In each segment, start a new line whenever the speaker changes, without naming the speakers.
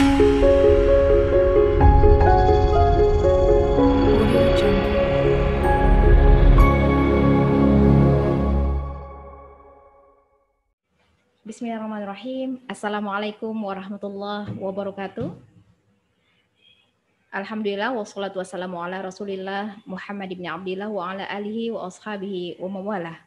Bismillahirrahmanirrahim. Assalamualaikum warahmatullahi wabarakatuh. Alhamdulillah wassalatu wassalamu ala Rasulillah Muhammad ibn Abdillah wa ala alihi wa ashabihi wa mawalah.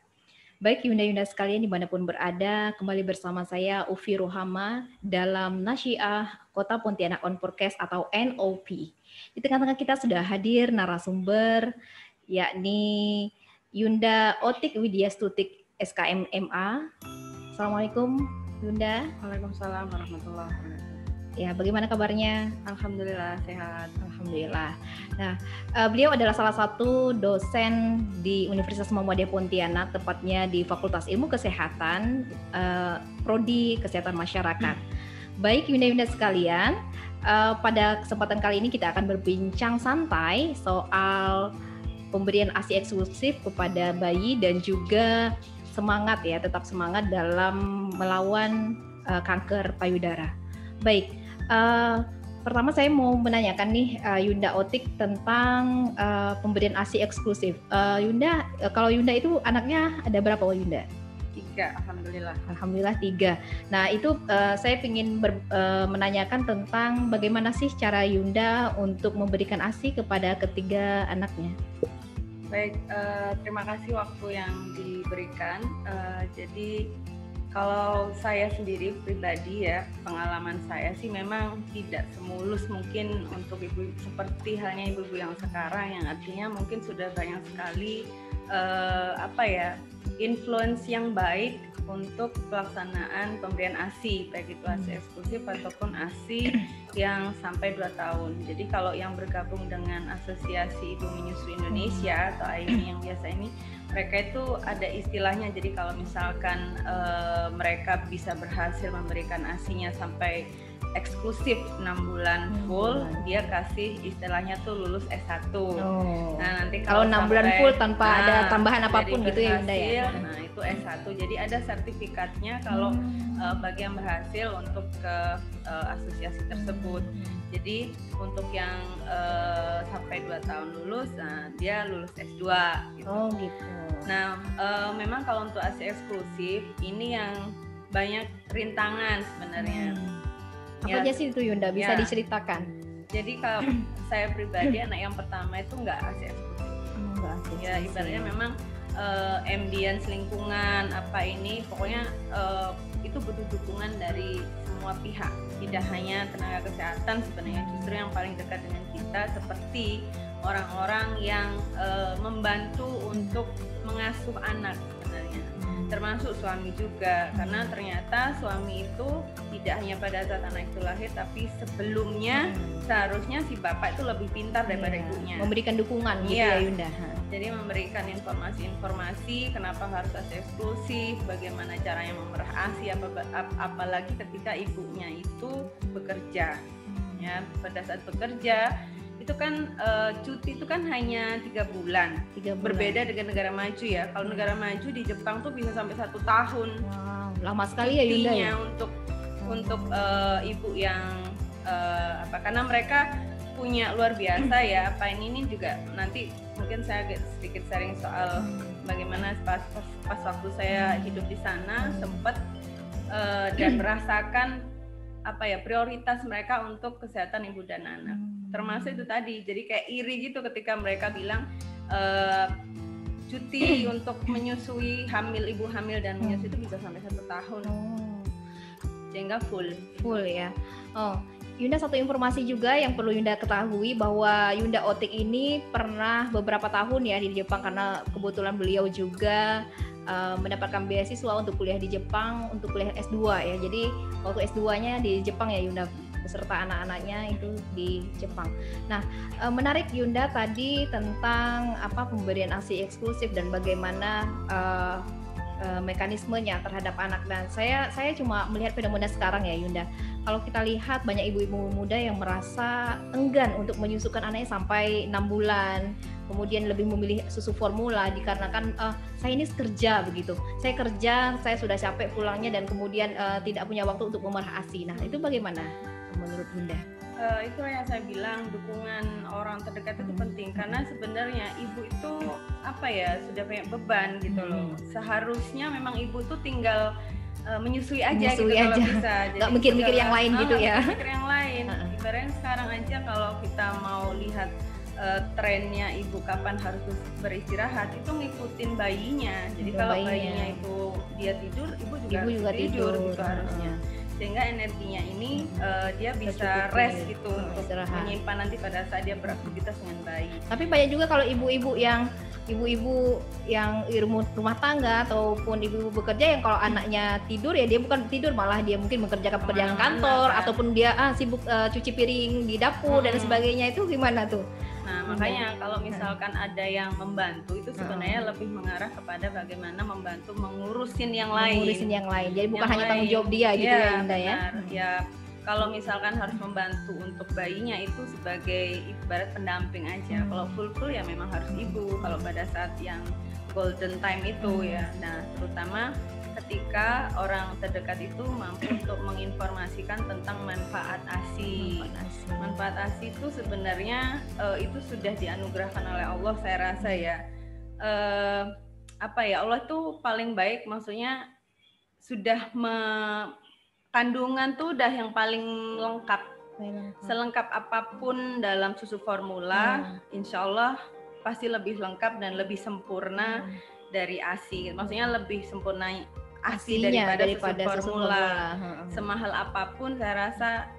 Baik Yunda-Yunda sekalian dimanapun berada, kembali bersama saya Ufi Rohama dalam Nasyiah Kota Pontianak on Podcast atau NOP. Di tengah-tengah kita sudah hadir narasumber yakni Yunda Otik Widyastutik SKMMA. Assalamualaikum Yunda.
Waalaikumsalam warahmatullahi wabarakatuh.
Ya, bagaimana kabarnya?
Alhamdulillah sehat.
Alhamdulillah. Nah, beliau adalah salah satu dosen di Universitas Muhammadiyah Pontianak, tepatnya di Fakultas Ilmu Kesehatan, Prodi Kesehatan Masyarakat. Baik Yunda-Yunda sekalian, pada kesempatan kali ini kita akan berbincang santai soal pemberian ASI eksklusif kepada bayi dan juga semangat ya, tetap semangat dalam melawan kanker payudara. Baik, pertama saya mau menanyakan nih Yunda Otik tentang pemberian ASI eksklusif. Yunda, kalau Yunda itu anaknya ada berapa Yunda?
3, alhamdulillah.
Alhamdulillah 3. Nah itu saya ingin menanyakan tentang bagaimana sih cara Yunda untuk memberikan ASI kepada ketiga anaknya.
Baik, terima kasih waktu yang diberikan. Jadi kalau saya sendiri pribadi ya, pengalaman saya sih memang tidak semulus mungkin untuk ibu seperti halnya ibu-ibu yang sekarang, yang artinya mungkin sudah banyak sekali influence yang baik untuk pelaksanaan pemberian ASI, baik itu ASI eksklusif ataupun ASI yang sampai 2 tahun. Jadi kalau yang bergabung dengan Asosiasi Ibu Menyusui Indonesia atau AIMI yang biasa ini, mereka itu ada istilahnya. Jadi kalau misalkan mereka bisa berhasil memberikan ASI-nya sampai eksklusif 6 bulan full, dia kasih istilahnya tuh lulus S1. Nah, nanti kalau 6 bulan full tanpa ada tambahan apapun gitu ya Yunda ya. Nah, itu S1. Jadi ada sertifikatnya kalau bagi yang berhasil untuk ke asosiasi tersebut. Jadi untuk yang sampai 2 tahun lulus, nah, dia lulus S2 gitu. Oh gitu. Nah, memang kalau untuk ASI eksklusif ini yang banyak rintangan sebenarnya.
Apa aja sih itu Yunda, bisa diceritakan?
Jadi kalau saya pribadi anak yang pertama itu nggak ASI eksklusif. Ya ibaratnya memang ambience lingkungan pokoknya itu butuh dukungan dari semua pihak, tidak hanya tenaga kesehatan sebenarnya, justru yang paling dekat dengan kita seperti orang-orang yang membantu untuk mengasuh anak sebenarnya, termasuk suami juga, karena ternyata suami itu tidak hanya pada saat anak itu lahir, tapi sebelumnya seharusnya si bapak itu lebih pintar daripada ibunya,
memberikan dukungan gitu ya Yunda.
Jadi memberikan informasi-informasi kenapa harus ASI eksklusif, bagaimana caranya memerah ASI, apalagi ketika ibunya itu bekerja. Ya, pada saat bekerja itu kan cuti itu kan hanya 3 bulan. Berbeda dengan negara maju ya. Kalau negara maju di Jepang tuh bisa sampai 1 tahun.
Wow, lama sekali ya Yunda ya.
Untuk ibu yang karena mereka punya luar biasa ya. Ini juga nanti mungkin saya agak sedikit sharing soal bagaimana pas waktu saya hidup di sana sempat dan merasakan prioritas mereka untuk kesehatan ibu dan anak. Termasuk itu tadi, jadi kayak iri gitu ketika mereka bilang cuti untuk menyusui ibu hamil dan menyusui itu bisa sampai 1 tahun, sehingga full ya. Yunda, satu informasi juga yang perlu Yunda ketahui bahwa Yunda Otik ini pernah beberapa tahun ya di Jepang, karena kebetulan beliau juga mendapatkan beasiswa untuk kuliah di Jepang, untuk kuliah S2 ya. Jadi waktu S2-nya di Jepang ya Yunda, beserta anak-anaknya itu di Jepang. Nah, menarik Yunda tadi tentang pemberian ASI eksklusif dan bagaimana mekanismenya terhadap anak. Dan saya cuma melihat fenomena sekarang ya Yunda. Kalau kita lihat banyak ibu-ibu muda yang merasa enggan untuk menyusukan anaknya sampai 6 bulan. Kemudian lebih memilih susu formula dikarenakan saya ini kerja begitu. Saya kerja, saya sudah capek pulangnya dan kemudian tidak punya waktu untuk memerah ASI. Nah, itu bagaimana menurut
menurut Bunda?
Itu yang saya bilang, dukungan orang terdekat itu penting, karena sebenarnya ibu itu sudah banyak beban gitu loh. Seharusnya memang ibu tuh tinggal menyusui aja gitu kalau bisa.
Nggak mikir-mikir yang lain gitu ya.
Mikir yang lain. Ibaratnya sekarang aja kalau kita mau lihat trennya ibu kapan harus beristirahat, itu ngikutin bayinya. Jadi kalau bayinya itu dia tidur, ibu juga tidur gitu harusnya. Sehingga energinya ini dia bisa rest gitu untuk menyimpan nanti pada saat dia beraktivitas dengan baik.
Tapi banyak juga kalau ibu-ibu yang rumah tangga ataupun ibu-ibu bekerja yang kalau anaknya tidur ya dia bukan tidur, malah dia mungkin mengerjakan pekerjaan kantor ataupun dia sibuk cuci piring di dapur dan sebagainya. Itu gimana tuh?
Nah, makanya kalau misalkan ada yang membantu itu sebenarnya lebih mengarah kepada bagaimana membantu mengurusin yang lain.
Jadi bukan hanya tanggung jawab dia gitu ya, Bunda ya.
Ya, kalau misalkan harus membantu untuk bayinya itu sebagai ibarat pendamping aja. Kalau full ya memang harus ibu kalau pada saat yang golden time itu ya. Nah, terutama ketika orang terdekat itu mampu untuk menginformasikan tentang manfaat ASI. Manfaat ASI itu sebenarnya itu sudah dianugerahkan oleh Allah, saya rasa ya. Allah tuh paling baik, maksudnya sudah kandungan tuh udah yang paling lengkap. Selengkap apapun dalam susu formula, insya Allah pasti lebih lengkap dan lebih sempurna dari ASI. Maksudnya lebih sempurna ASI daripada susu formula. Semahal apapun saya rasa,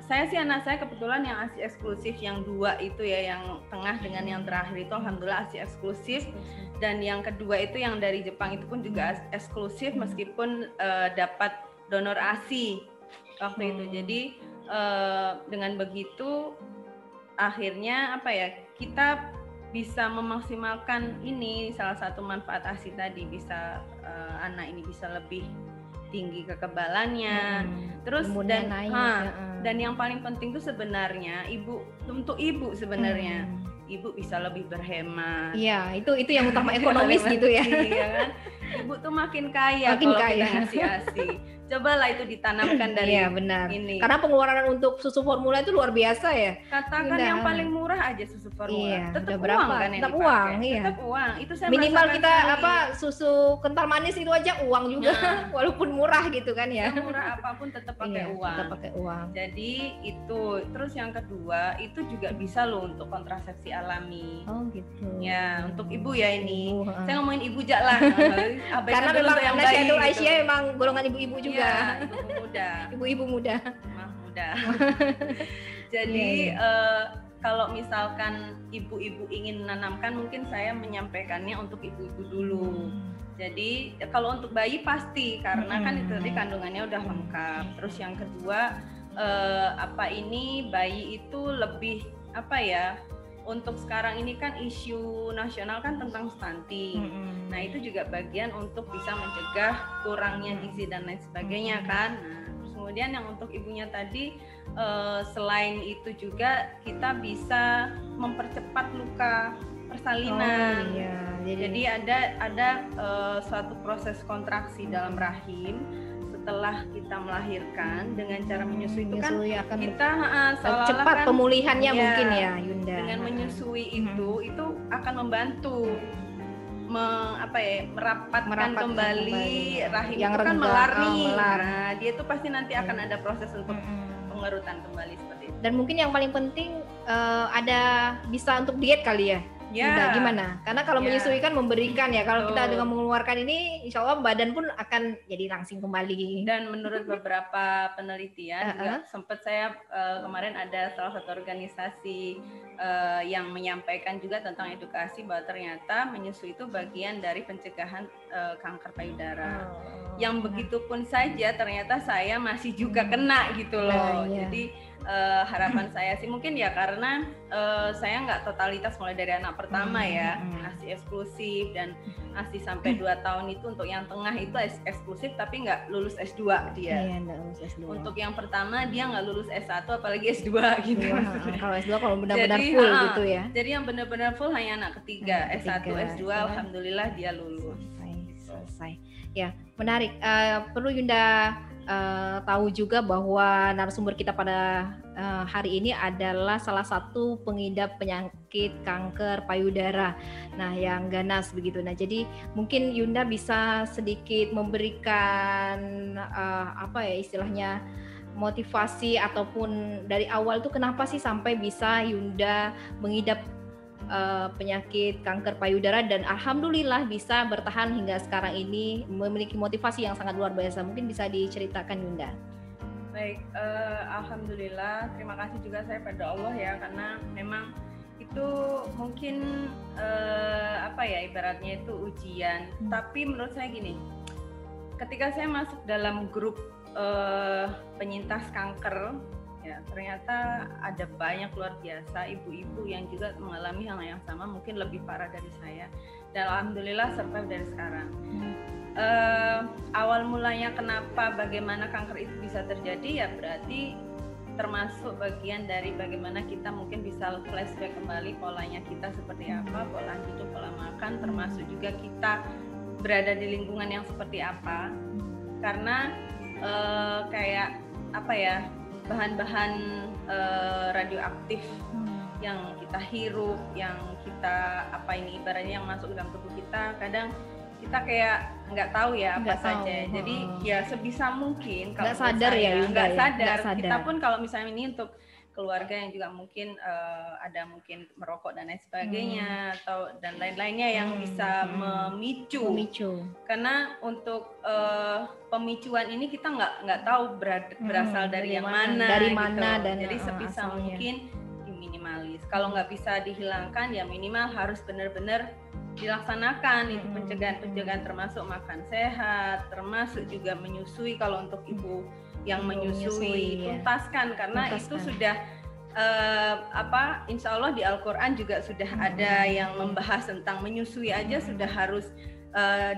saya sih anak saya kebetulan yang ASI eksklusif yang 2 itu ya, yang tengah dengan yang terakhir itu alhamdulillah ASI eksklusif, dan yang kedua itu yang dari Jepang itu pun juga eksklusif meskipun dapat donor ASI waktu itu. Jadi dengan begitu akhirnya kita bisa memaksimalkan ini, salah satu manfaat ASI tadi, bisa anak ini bisa lebih tinggi kekebalannya, terus dan yang paling penting itu sebenarnya untuk ibu sebenarnya ibu bisa lebih berhemat.
Iya, itu yang utama ekonomis gitu ya.
Iya kan? Ibu tuh makin kaya kalau kita ngasih ASI. Cobalah itu ditanamkan dari ini.
Karena pengeluaran untuk susu formula itu luar biasa ya.
Katakan yang paling murah aja susu formula. Tetap
uang
kan yang
tetap uang,
Tetap uang. Itu saya
minimal kita susu kental manis itu aja uang juga. Walaupun murah gitu kan ya.
Murah apapun tetap pakai uang. Tetap pakai uang. Jadi itu. Terus yang kedua itu juga bisa loh untuk kontrasepsi alami.
Oh gitu.
Ya, untuk ibu ya ini. Saya ngomongin ibu aja lah.
Karena memang Nasyatul Aisyah memang golongan ibu-ibu juga.
Ya, ibu muda.
Ibu-ibu muda.
Muda. Jadi kalau misalkan ibu-ibu ingin menanamkan, mungkin saya menyampaikannya untuk ibu-ibu dulu. Jadi kalau untuk bayi pasti, karena kan itu tadi kandungannya udah lengkap. Terus yang kedua bayi itu lebih untuk sekarang ini kan isu nasional kan tentang stunting. Nah, itu juga bagian untuk bisa mencegah kurangnya gizi dan lain sebagainya kan. Nah, terus kemudian yang untuk ibunya tadi, selain itu juga kita bisa mempercepat luka persalinan. Jadi ada suatu proses kontraksi dalam rahim setelah kita melahirkan dengan cara menyusui itu kan kita
cepat pemulihannya mungkin ya Yunda.
Dengan menyusui itu akan membantu merapatkan kembali rahim yang itu kan melar nih. Nah, dia itu pasti nanti akan ada proses untuk pengerutan kembali seperti itu.
Dan mungkin yang paling penting ada bisa untuk diet kali ya. Udah, gimana? Karena kalau menyusui kan memberikan ya. Kalau kita dengan mengeluarkan ini, insya Allah badan pun akan jadi langsing kembali.
Dan menurut beberapa penelitian juga sempat saya kemarin ada salah satu organisasi yang menyampaikan juga tentang edukasi bahwa ternyata menyusui itu bagian dari pencegahan kanker payudara. Yang begitupun saja ternyata saya masih juga kena gitu loh. Jadi harapan saya sih mungkin ya karena saya nggak totalitas mulai dari anak pertama ya, ASI eksklusif, dan ASI sampai 2 tahun itu untuk yang tengah itu eksklusif tapi nggak lulus S2 dia.
Lulus S2.
Untuk yang pertama dia nggak lulus S1 apalagi S2 gitu.
Kalau S2 kalau benar-benar full gitu ya.
Jadi yang benar-benar full hanya anak ketiga, S1, S2 alhamdulillah dia lulus.
Selesai. Ya, menarik. Perlu Yunda tahu juga bahwa narasumber kita pada hari ini adalah salah satu pengidap penyakit kanker payudara, nah yang ganas begitu. Nah jadi mungkin Yunda bisa sedikit memberikan apa ya istilahnya motivasi ataupun dari awal tuh kenapa sih sampai bisa Yunda mengidap penyakit kanker payudara dan alhamdulillah bisa bertahan hingga sekarang ini, memiliki motivasi yang sangat luar biasa. Mungkin bisa diceritakan Yunda.
Baik, alhamdulillah, terima kasih juga saya pada Allah ya, karena memang itu mungkin apa ya ibaratnya itu ujian. Tapi menurut saya gini, ketika saya masuk dalam grup penyintas kanker, ya ternyata ada banyak luar biasa ibu-ibu yang juga mengalami hal yang sama, mungkin lebih parah dari saya, dan alhamdulillah survive dari sekarang. Awal mulanya kenapa bagaimana kanker itu bisa terjadi ya berarti termasuk bagian dari bagaimana kita mungkin bisa flashback kembali polanya kita seperti apa, pola hidup, pola makan, termasuk juga kita berada di lingkungan yang seperti apa, karena kayak apa ya bahan-bahan radioaktif yang kita hirup, yang kita apa ini ibaratnya yang masuk ke dalam tubuh kita, kadang kita kayak nggak tahu ya apa saja. Jadi ya sebisa mungkin kalau
nggak sadar saya, ya
nggak sadar. Kita pun kalau misalnya ini untuk keluarga yang juga mungkin ada mungkin merokok dan lain sebagainya atau dan lain-lainnya yang bisa memicu. Karena untuk pemicuan ini kita nggak tahu berasal dari yang mana gitu.
Dan
jadi sebisa mungkin diminimalis. Kalau nggak bisa dihilangkan ya minimal harus benar-benar dilaksanakan itu pencegahan termasuk makan sehat, termasuk juga menyusui. Kalau untuk ibu yang menyusui tuntaskan, karena itu sudah insya Allah di Al-Quran juga sudah ada yang membahas tentang menyusui aja sudah harus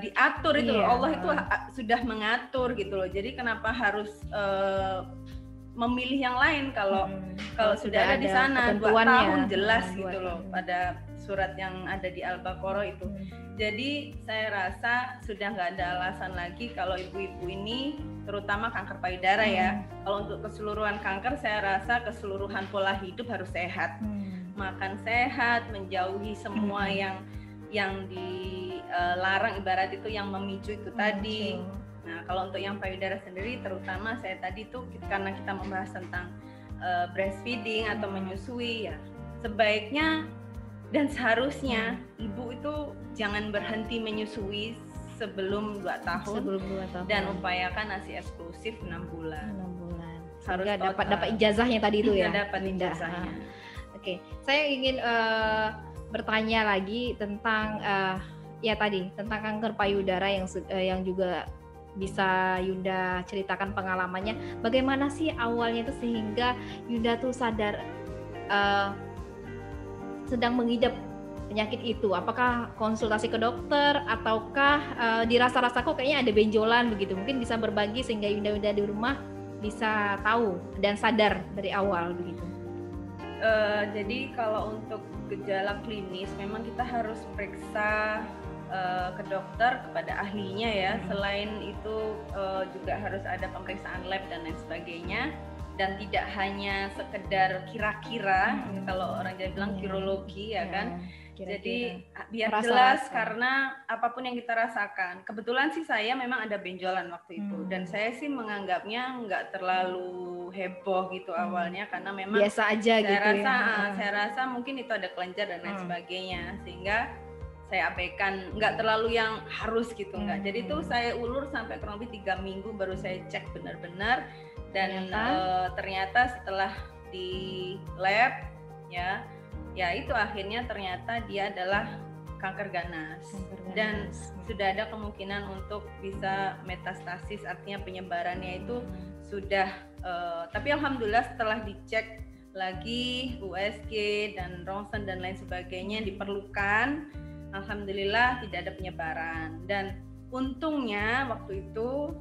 diatur itu Allah itu sudah mengatur gitu loh. Jadi kenapa harus memilih yang lain kalau sudah ada di sana 2 tahun jelas gitu loh pada surat yang ada di Al-Baqarah itu. Jadi saya rasa sudah nggak ada alasan lagi kalau ibu-ibu ini, terutama kanker payudara ya. Kalau untuk keseluruhan kanker, saya rasa keseluruhan pola hidup harus sehat, makan sehat, menjauhi semua yang dilarang, ibarat itu yang memicu itu tadi. Nah kalau untuk yang payudara sendiri, terutama saya tadi tuh karena kita membahas tentang breastfeeding atau menyusui ya, sebaiknya dan seharusnya ibu itu jangan berhenti menyusui sebelum 2 tahun, dan upayakan ASI eksklusif 6 bulan.
Harus dapat ijazahnya tadi itu ya.
Dapat ijazahnya.
Oke, saya ingin bertanya lagi tentang ya tadi tentang kanker payudara yang juga bisa Yunda ceritakan pengalamannya. Bagaimana sih awalnya itu sehingga Yunda tuh sadar sedang mengidap penyakit itu? Apakah konsultasi ke dokter ataukah dirasa-rasa kok kayaknya ada benjolan begitu? Mungkin bisa berbagi sehingga Yunda di rumah bisa tahu dan sadar dari awal begitu.
Jadi kalau untuk gejala klinis memang kita harus periksa ke dokter, kepada ahlinya ya. Selain itu juga harus ada pemeriksaan lab dan lain sebagainya. Dan tidak hanya sekedar kira-kira, kalau orang Jawa bilang kirologi ya kan. Jadi biar jelas karena apapun yang kita rasakan. Kebetulan sih saya memang ada benjolan waktu itu, dan saya sih menganggapnya nggak terlalu heboh gitu awalnya, karena memang
biasa aja
saya rasa mungkin itu ada kelenjar dan lain sebagainya, sehingga saya abaikan, nggak terlalu yang harus gitu nggak. Jadi itu saya ulur sampai kurang lebih 3 minggu baru saya cek benar-benar. Dan ternyata setelah di lab ya itu akhirnya ternyata dia adalah kanker ganas. Dan sudah ada kemungkinan untuk bisa metastasis, artinya penyebarannya itu sudah tapi alhamdulillah setelah dicek lagi USG dan ronsen dan lain sebagainya yang diperlukan, alhamdulillah tidak ada penyebaran. Dan untungnya waktu itu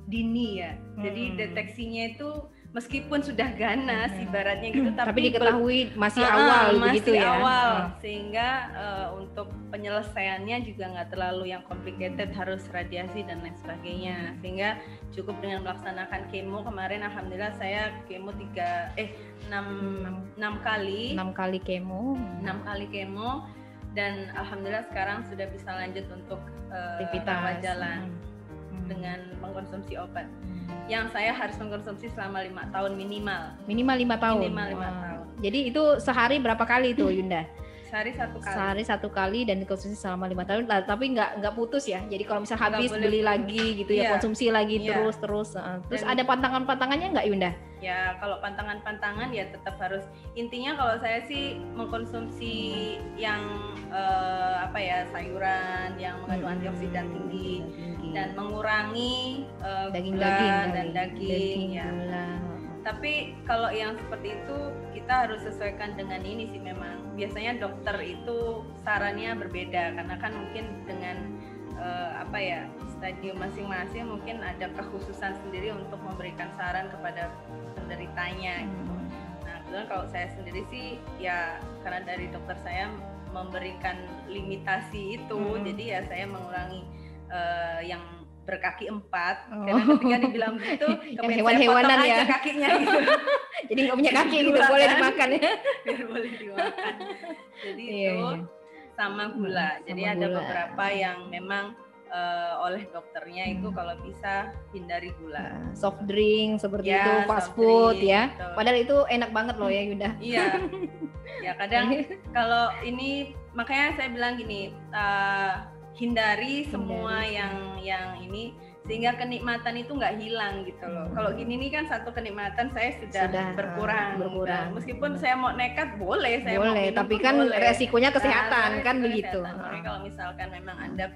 dini ya, jadi deteksinya itu meskipun sudah ganas ibaratnya gitu,
tapi diketahui masih awal begitu ya.
Sehingga untuk penyelesaiannya juga nggak terlalu yang complicated, harus radiasi dan lain sebagainya, sehingga cukup dengan melaksanakan kemo. Kemarin alhamdulillah saya kemo 6 kali kemo, dan alhamdulillah sekarang sudah bisa lanjut untuk rawat jalan dengan mengkonsumsi obat. Yang saya harus mengkonsumsi selama 5 tahun minimal 5 tahun.
Jadi itu sehari berapa kali tuh Yunda?
Sehari 1
kali dan dikonsumsi selama 5 tahun, tapi nggak putus ya. Jadi kalau misal habis beli lagi gitu ya, konsumsi lagi terus. Terus ada pantangannya nggak Yunda?
Ya kalau pantangan ya tetap harus, intinya kalau saya sih mengkonsumsi yang sayuran yang mengandung antioksidan tinggi dan mengurangi gula dan daging ya. Tapi kalau yang seperti itu kita harus sesuaikan dengan ini sih, memang biasanya dokter itu sarannya berbeda karena kan mungkin dengan stadium masing-masing mungkin ada kekhususan sendiri untuk memberikan saran kepada penderitanya gitu. Nah kebetulan kalau saya sendiri sih ya karena dari dokter saya memberikan limitasi itu, jadi ya saya mengurangi yang berkaki 4 karena ketika dibilang gitu
hewan-hewanan ya
kakinya gitu.
Jadi nggak punya kaki gitu boleh dimakan ya.
Biar boleh dimakan. Jadi itu sama gula. Jadi ada beberapa yang memang oleh dokternya itu kalau bisa hindari gula.
Soft drink seperti itu, fast food ya. Gitu. Padahal itu enak banget loh ya Yunda.
Iya. Ya kadang kalau ini makanya saya bilang gini, hindari semua yang ini sehingga kenikmatan itu nggak hilang gitu loh. Kalau gini nih kan satu kenikmatan saya sudah berkurang. Meskipun saya mau nekat boleh, saya mau minum
tapi kan resikonya kesehatan kan begitu.
Tapi kalau misalkan memang Anda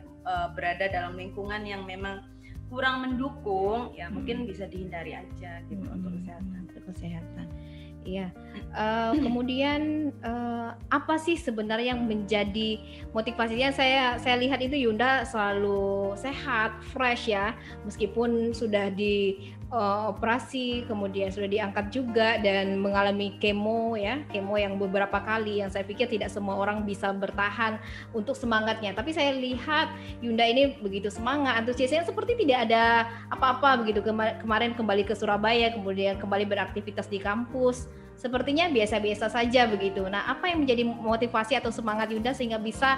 berada dalam lingkungan yang memang kurang mendukung, ya mungkin bisa dihindari aja gitu untuk kesehatan.
Iya. Kemudian apa sih sebenarnya yang menjadi motivasinya? Saya lihat itu Yunda selalu sehat, fresh ya, meskipun sudah di operasi, kemudian sudah diangkat juga dan mengalami kemo yang beberapa kali, yang saya pikir tidak semua orang bisa bertahan untuk semangatnya. Tapi saya lihat Yunda ini begitu semangat, antusiasnya seperti tidak ada apa-apa begitu. Kemarin kembali ke Surabaya, kemudian kembali beraktivitas di kampus. Sepertinya biasa-biasa saja begitu. Nah, apa yang menjadi motivasi atau semangat Yunda sehingga bisa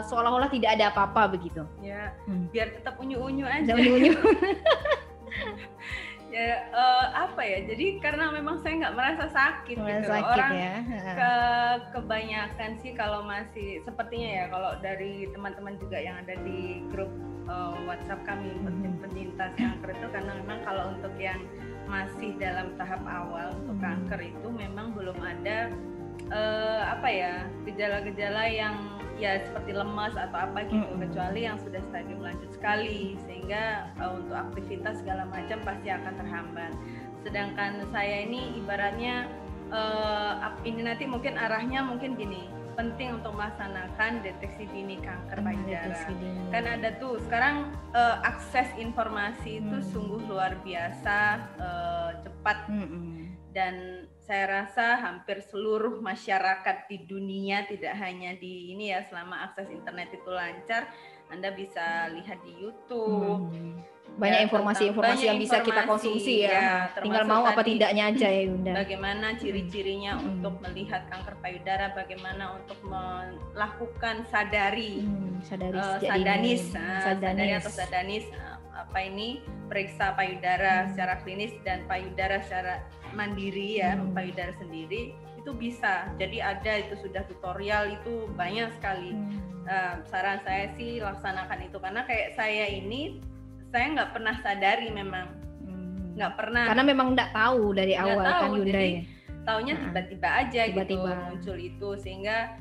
seolah-olah tidak ada apa-apa begitu?
Ya, biar tetap unyu-unyu aja. Jadi karena memang saya nggak merasa sakit gitu. Orang kebanyakan sih kalau masih sepertinya ya, kalau dari teman-teman juga yang ada di grup WhatsApp kami penyintas kanker itu, karena memang kalau untuk yang masih dalam tahap awal untuk kanker itu memang belum ada gejala-gejala yang ya seperti lemas atau apa gitu, kecuali yang sudah stadium lanjut sekali, sehingga untuk aktivitas segala macam pasti akan terhambat. Sedangkan saya ini ibaratnya ini nanti mungkin arahnya mungkin gini, penting untuk melaksanakan deteksi dini kanker payudara. Kan ada tuh sekarang akses informasi itu sungguh luar biasa cepat, dan saya rasa hampir seluruh masyarakat di dunia, tidak hanya di ini ya, selama akses internet itu lancar, Anda bisa lihat di YouTube.
Banyak informasi-informasi yang bisa kita konsumsi ya. Tinggal mau apa tidaknya aja ya Yunda.
Bagaimana ciri-cirinya untuk melihat kanker payudara, bagaimana untuk melakukan sadari periksa payudara secara klinis dan payudara secara mandiri ya, payudara sendiri itu bisa. Jadi ada itu sudah tutorial itu banyak sekali. Saran saya sih laksanakan itu, karena kayak saya ini saya nggak pernah sadari, memang nggak pernah,
karena memang nggak tahu dari awal kan Yunda ya.
Taunya tiba-tiba aja gitu muncul itu, sehingga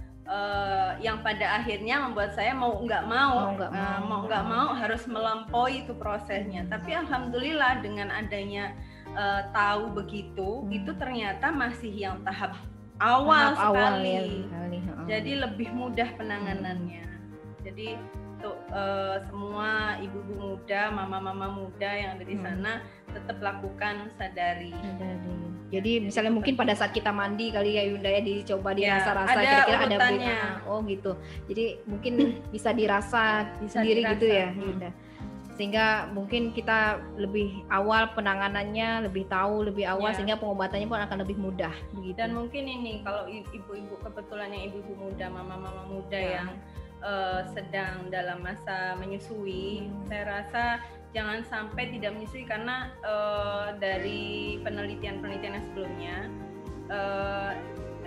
yang pada akhirnya membuat saya mau nggak mau harus melampaui itu prosesnya. Tapi alhamdulillah dengan adanya tahu begitu, itu ternyata masih yang tahap awal sekali. Jadi lebih mudah penanganannya. Jadi untuk semua ibu-ibu muda, mama-mama muda yang ada di sana, tetap lakukan sadari.
Jadi misalnya mungkin pada saat kita mandi kali ya Yunda ya, dicoba dirasa-rasa
ada
kira-kira ada
urutannya.
Oh gitu. Jadi mungkin bisa dirasa sendiri
dirasa.
gitu ya Yunda. Sehingga mungkin kita lebih awal penanganannya, lebih tahu lebih awal, sehingga pengobatannya pun akan lebih mudah begitu.
Dan mungkin ini kalau ibu-ibu, kebetulan yang ibu-ibu muda, mama-mama muda yang sedang dalam masa menyusui, saya rasa jangan sampai tidak menyusui, karena dari penelitian-penelitian yang sebelumnya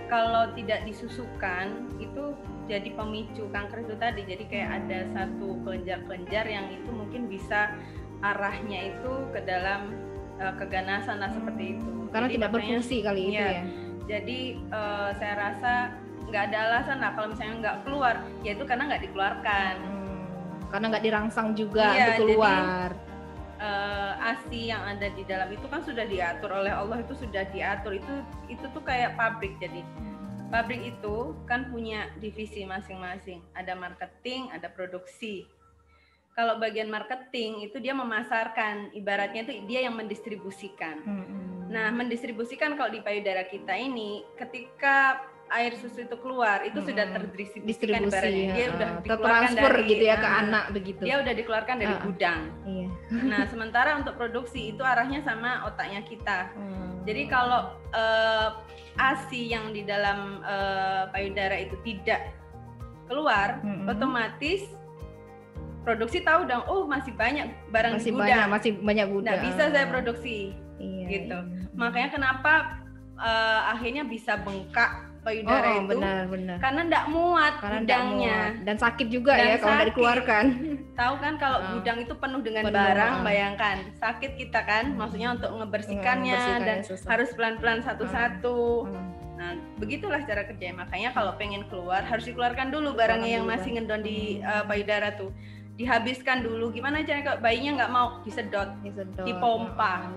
kalau tidak disusukan itu jadi pemicu kanker itu tadi. Jadi kayak ada satu kelenjar-kelenjar yang itu mungkin bisa arahnya itu ke dalam keganasan lah, seperti itu.
Karena
jadi
tidak berfungsi kali itu ya.
Jadi saya rasa nggak ada alasan lah kalau misalnya nggak keluar, yaitu karena nggak dikeluarkan.
Karena nggak dirangsang juga untuk keluar.
Jadi, ASI yang ada di dalam itu kan sudah diatur oleh Allah, itu sudah diatur, itu tuh kayak pabrik. Jadi pabrik itu kan punya divisi masing-masing, ada marketing, ada produksi. Kalau bagian marketing itu dia memasarkan, ibaratnya itu dia yang mendistribusikan. Nah, mendistribusikan kalau di payudara kita ini, ketika air susu itu keluar, itu sudah terdistribusikan, ibaratnya dia udah dikeluarkan dari
gitu ya ke anak begitu.
Dia udah dikeluarkan dari gudang. Nah, sementara untuk produksi itu arahnya sama otaknya kita. Jadi kalau ASI yang di dalam payudara itu tidak keluar, otomatis produksi tahu dong, oh masih banyak barang di gudang,
masih banyak gudang.
Nggak bisa saya produksi, gitu. Makanya kenapa akhirnya bisa bengkak payudara itu,
benar.
karena nggak muat gudangnya,
dan sakit juga ya kalau nggak dikeluarkan.
Tahu kan kalau gudang itu penuh dengan barang, bayangkan sakit kita kan, maksudnya untuk ngebersihkannya dan harus pelan-pelan satu-satu. Nah, begitulah cara kerja. Makanya kalau pengen keluar harus dikeluarkan dulu barangnya yang masih ngendon di payudara tuh. Dihabiskan dulu. Gimana caranya kalau bayinya nggak mau, disedot, dipompa.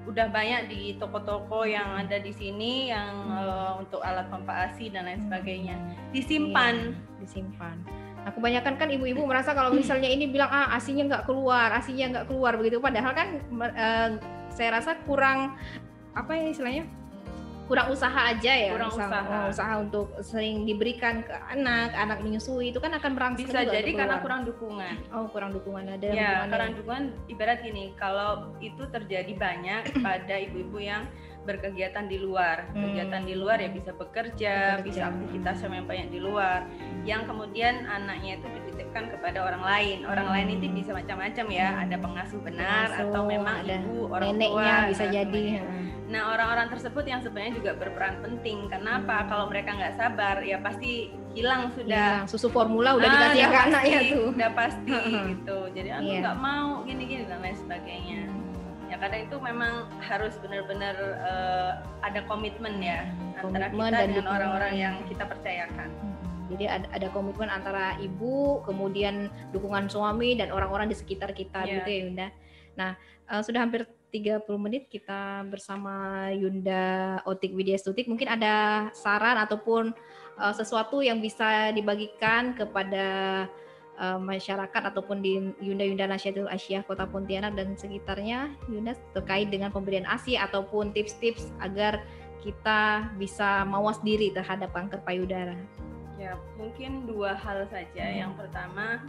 Udah banyak di toko-toko yang ada di sini yang untuk alat pompa ASI dan lain sebagainya. Disimpan.
Nah, kebanyakan kan ibu-ibu merasa kalau misalnya ini bilang ASI-nya nggak keluar begitu. Padahal kan saya rasa kurang istilahnya kurang usaha aja ya. Usaha untuk sering diberikan ke anak menyusui itu kan akan berangsur
bisa jadi karena kurang dukungan.
Kurang dukungan ada.
Kurang dukungan, ibarat gini, kalau itu terjadi banyak pada ibu-ibu yang berkegiatan di luar. Kegiatan di luar ya bisa bekerja, bisa aktivitas yang banyak di luar. Yang kemudian anaknya itu dititipkan kepada orang lain. Orang lain itu bisa macam-macam ya. Ada pengasuh benar atau memang ibu, orang
neneknya
tua
bisa jadi.
Nah, orang-orang tersebut yang sebenarnya juga berperan penting. Kenapa? Kalau mereka nggak sabar, ya pasti hilang sudah.
Susu formula udah dikasih ke anaknya tuh.
Udah pasti gitu. Jadi aku nggak mau gini-gini dan lain sebagainya. Ya kadang itu memang harus benar-benar ada komitmen ya antara kita dengan orang-orang yang kita percayakan.
Jadi ada komitmen antara ibu, kemudian dukungan suami dan orang-orang di sekitar kita gitu ya Yunda. Nah, sudah hampir 30 menit kita bersama Yunda Otik Widyastutik. Mungkin ada saran ataupun sesuatu yang bisa dibagikan kepada masyarakat ataupun di Yunda Nasyatul Asyiyah Kota Pontianak dan sekitarnya, Yunda, terkait dengan pemberian ASI ataupun tips-tips agar kita bisa mawas diri terhadap kanker payudara.
Ya, mungkin 2 hal saja. Yang pertama,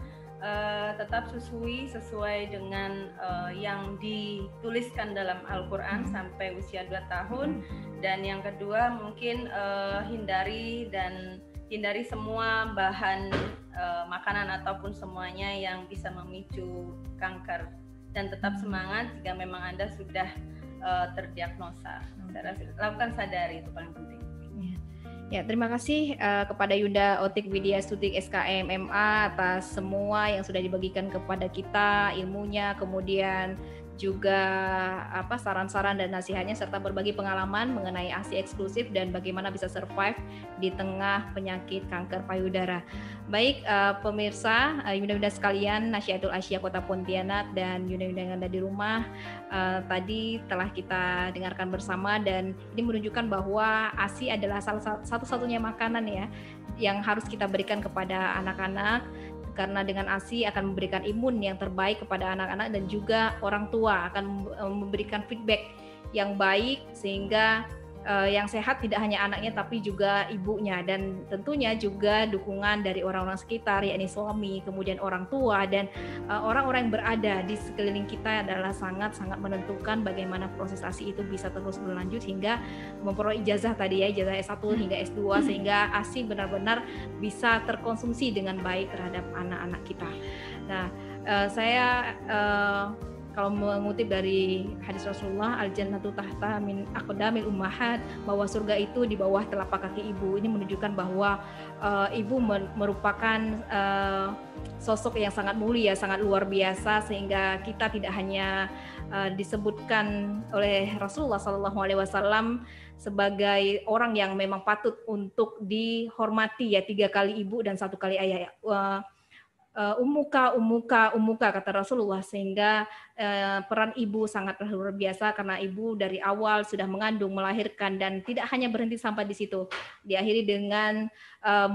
tetap susui sesuai dengan yang dituliskan dalam Al-Quran sampai usia 2 tahun. Dan yang kedua, mungkin hindari semua bahan makanan ataupun semuanya yang bisa memicu kanker, dan tetap semangat jika memang Anda sudah terdiagnosa. Lakukan sadari, itu paling penting.
Ya, terima kasih kepada Yunda Otik Widyastutik SKM MA atas semua yang sudah dibagikan kepada kita, ilmunya, kemudian juga saran-saran dan nasihatnya serta berbagi pengalaman mengenai ASI eksklusif dan bagaimana bisa survive di tengah penyakit kanker payudara. Baik pemirsa, Yunda-Yunda sekalian, Nasyatul Asyiyah Kota Pontianak dan Yunda-Yunda yang ada di rumah, tadi telah kita dengarkan bersama dan ini menunjukkan bahwa ASI adalah salah satu-satunya makanan ya yang harus kita berikan kepada anak-anak karena dengan ASI akan memberikan imun yang terbaik kepada anak-anak dan juga orang tua akan memberikan feedback yang baik sehingga yang sehat tidak hanya anaknya tapi juga ibunya, dan tentunya juga dukungan dari orang-orang sekitar, yakni suami, kemudian orang tua dan orang-orang yang berada di sekeliling kita adalah sangat-sangat menentukan bagaimana proses ASI itu bisa terus berlanjut hingga memperoleh ijazah tadi ya, ijazah S1 hingga S2 sehingga ASI benar-benar bisa terkonsumsi dengan baik terhadap anak-anak kita. Nah, saya kalau mengutip dari hadis Rasulullah, al-jannatu tahta min aqdamil ummahat, bahwa surga itu di bawah telapak kaki ibu. Ini menunjukkan bahwa ibu merupakan sosok yang sangat mulia, sangat luar biasa, sehingga kita tidak hanya disebutkan oleh Rasulullah SAW sebagai orang yang memang patut untuk dihormati ya, 3 kali ibu dan 1 kali ayah. Umuka kata Rasulullah, sehingga peran ibu sangat luar biasa karena ibu dari awal sudah mengandung, melahirkan dan tidak hanya berhenti sampai di situ, diakhiri dengan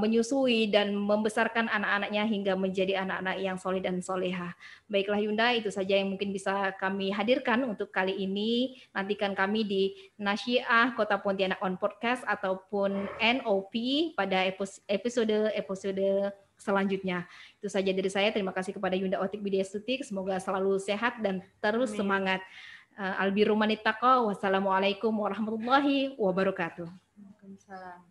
menyusui dan membesarkan anak-anaknya hingga menjadi anak-anak yang soleh dan solehah. Baiklah Yunda, itu saja yang mungkin bisa kami hadirkan untuk kali ini. Nantikan kami di Nasyiah Kota Pontianak on Podcast ataupun NOP pada episode selanjutnya. Itu saja dari saya. Terima kasih kepada Yunda Otik Widya Stutik. Semoga selalu sehat dan terus semangat. Albirru manitaqwa. Wassalamualaikum warahmatullahi wabarakatuh. Waalaikumsalam.